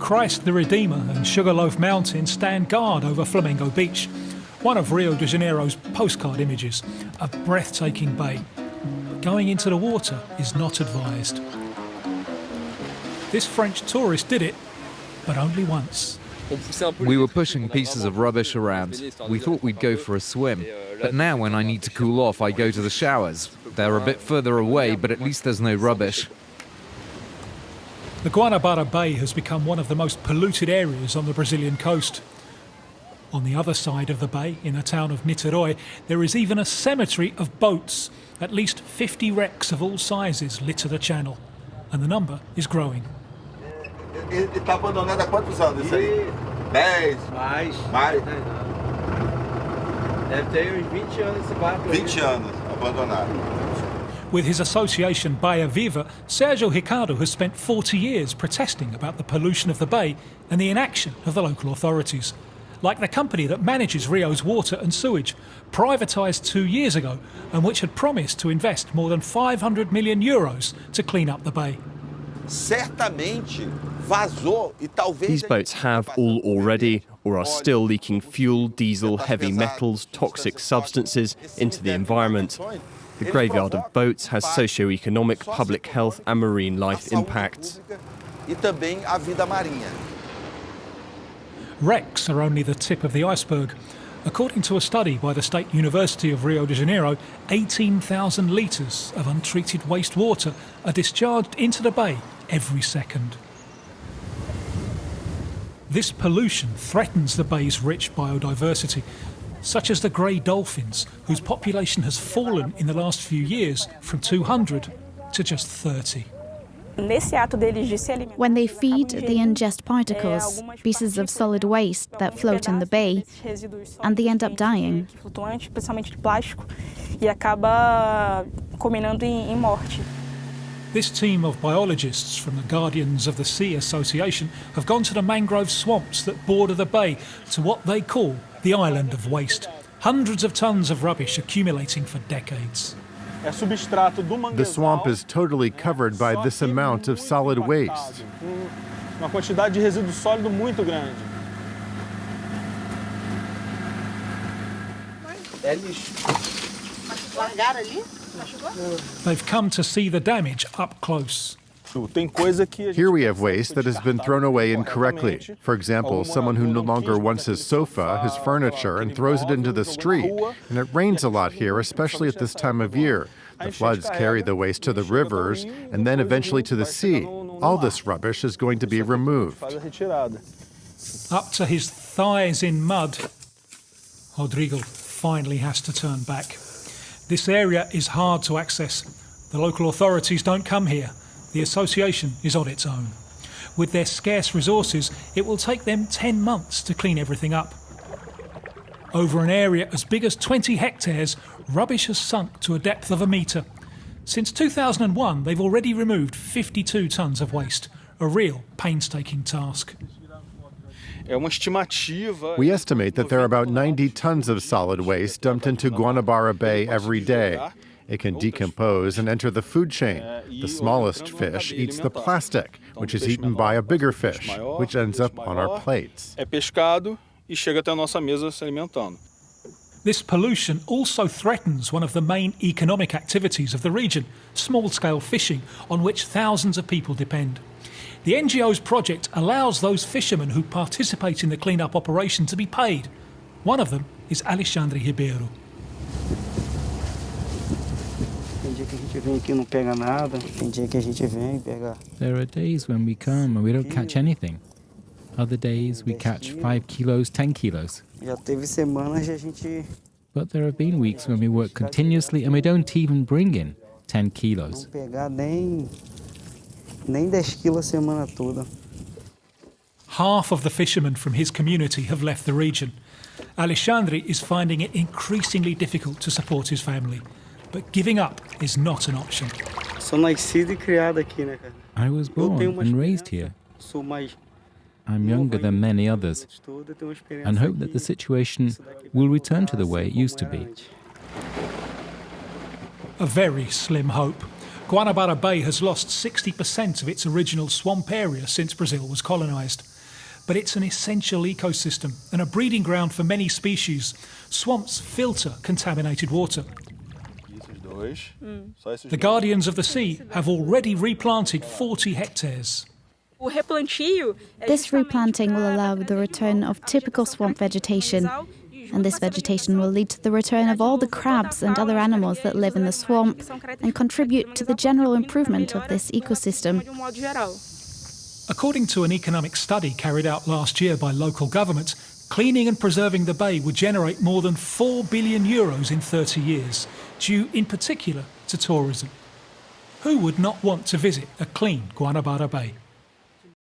Christ the Redeemer and Sugarloaf Mountain stand guard over Flamengo Beach, one of Rio de Janeiro's postcard images, a breathtaking bay. But going into the water is not advised. This French tourist did it, but only once. We were pushing pieces of rubbish around. We thought we'd go for a swim. But now when I need to cool off, I go to the showers. They're a bit further away, but at least there's no rubbish. The Guanabara Bay has become one of the most polluted areas on the Brazilian coast. On the other side of the bay, in the town of Niterói, there is even a cemetery of boats. At least 50 wrecks of all sizes litter the channel, and the number is growing. Está abandonado há quantos anos isso aí? 10? Mais? Deve ter uns 20 anos esse barco. 20 anos abandonado. With his association Bahia Viva, Sergio Ricardo has spent 40 years protesting about the pollution of the bay and the inaction of the local authorities. Like the company that manages Rio's water and sewage, privatised 2 years ago and which had promised to invest more than 500 million euros to clean up the bay. Certamente vazou e talvez. These boats have all already or are still leaking fuel, diesel, heavy metals, toxic substances into the environment. The graveyard of boats has socio-economic, public health and marine life impacts. E também a vida marinha. Wrecks are only the tip of the iceberg. According to a study by the State University of Rio de Janeiro, 18,000 litres of untreated wastewater are discharged into the bay every second. This pollution threatens the bay's rich biodiversity, such as the grey dolphins, whose population has fallen in the last few years from 200 to just 30. When they feed, they ingest particles, pieces of solid waste that float in the bay, and they end up dying. This team of biologists from the Guardians of the Sea Association have gone to the mangrove swamps that border the bay to what they call the island of waste. Hundreds of tons of rubbish accumulating for decades. The swamp is totally covered by this amount of solid waste. Uma quantidade de resíduo sólido muito grande. They've come to see the damage up close. Here we have waste that has been thrown away incorrectly. For example, someone who no longer wants his sofa, his furniture, and throws it into the street. And it rains a lot here, especially at this time of year. The floods carry the waste to the rivers and then eventually to the sea. All this rubbish is going to be removed. Up to his thighs in mud, Rodrigo finally has to turn back. This area is hard to access. The local authorities don't come here. The association is on its own. With their scarce resources, it will take them 10 months to clean everything up. Over an area as big as 20 hectares, rubbish has sunk to a depth of a metre. Since 2001, they've already removed 52 tonnes of waste, a real painstaking task. We estimate that there are about 90 tons of solid waste dumped into Guanabara Bay every day. It can decompose and enter the food chain. The smallest fish eats the plastic, which is eaten by a bigger fish, which ends up on our plates. This pollution also threatens one of the main economic activities of the region, small-scale fishing, on which thousands of people depend. The NGO's project allows those fishermen who participate in the clean-up operation to be paid. One of them is Alexandre Ribeiro. There are days when we come and we don't catch anything. Other days we catch 5 kilos, 10 kilos. But there have been weeks when we work continuously and we don't even bring in 10 kilos. Half of the fishermen from his community have left the region. Alexandre is finding it increasingly difficult to support his family. But giving up is not an option. I was born and raised here. I'm younger than many others and hope that the situation will return to the way it used to be. A very slim hope. Guanabara Bay has lost 60% of its original swamp area since Brazil was colonised. but it's an essential ecosystem and a breeding ground for many species. Swamps filter contaminated water. The Guardians of the Sea have already replanted 40 hectares. This replanting will allow the return of typical swamp vegetation, and this vegetation will lead to the return of all the crabs and other animals that live in the swamp and contribute to the general improvement of this ecosystem. According to an economic study carried out last year by local government, cleaning and preserving the bay would generate more than €4 billion in 30 years, due in particular to tourism. Who would not want to visit a clean Guanabara Bay?